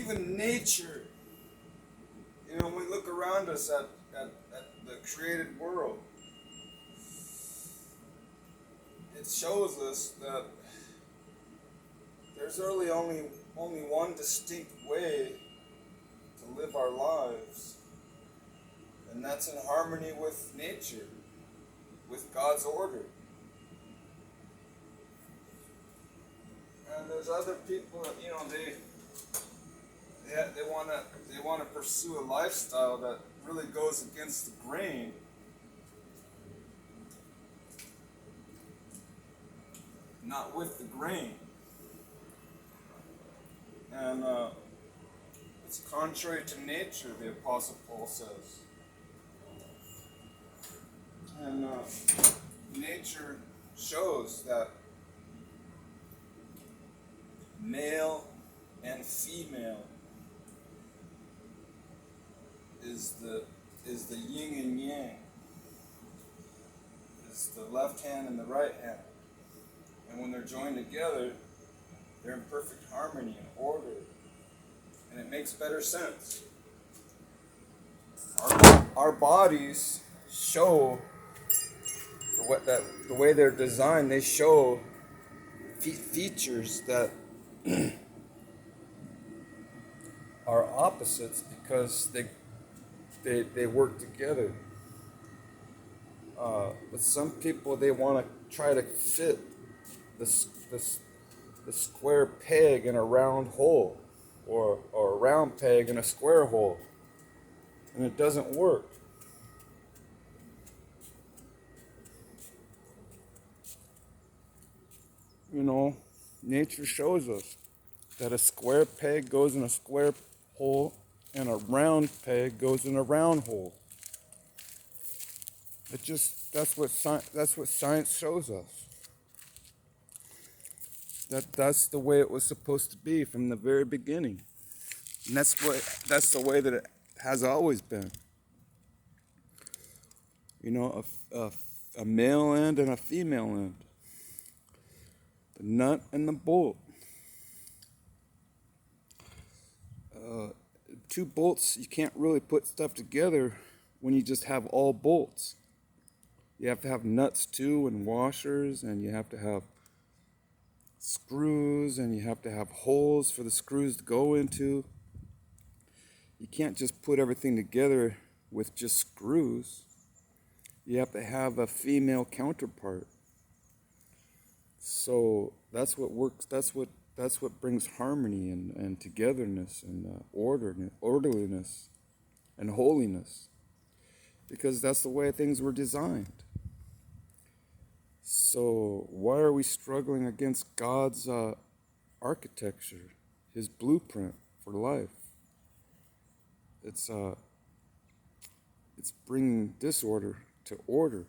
even nature, when we look around us at the created world, it shows us that there's really only one distinct way to live our lives, and that's in harmony with nature, with God's order. And there's other people that they want to pursue a lifestyle that really goes against the grain. Not with the grain. And it's contrary to nature, the Apostle Paul says. And nature shows that male and female is the yin and yang, is the left hand and the right hand. And when they're joined together, they're in perfect harmony and order. And it makes better sense. Our bodies show the way they're designed, they show features that are opposites because they work together. But some people, they want to try to fit the square peg in a round hole, or a round peg in a square hole, and it doesn't work. Nature shows us that a square peg goes in a square hole and a round peg goes in a round hole. That's what science shows us. That's the way it was supposed to be from the very beginning. And that's the way that it has always been. A male end and a female end. The nut and the bolt. Two bolts, you can't really put stuff together when you just have all bolts. You have to have nuts too, and washers, and you have to have screws, and you have to have holes for the screws to go into. You can't just put everything together with just screws. You have to have a female counterpart. So that's what works. That's what brings harmony and togetherness and orderliness and holiness, because that's the way things were designed. So why are we struggling against God's architecture, His blueprint for life? It's bringing disorder to order.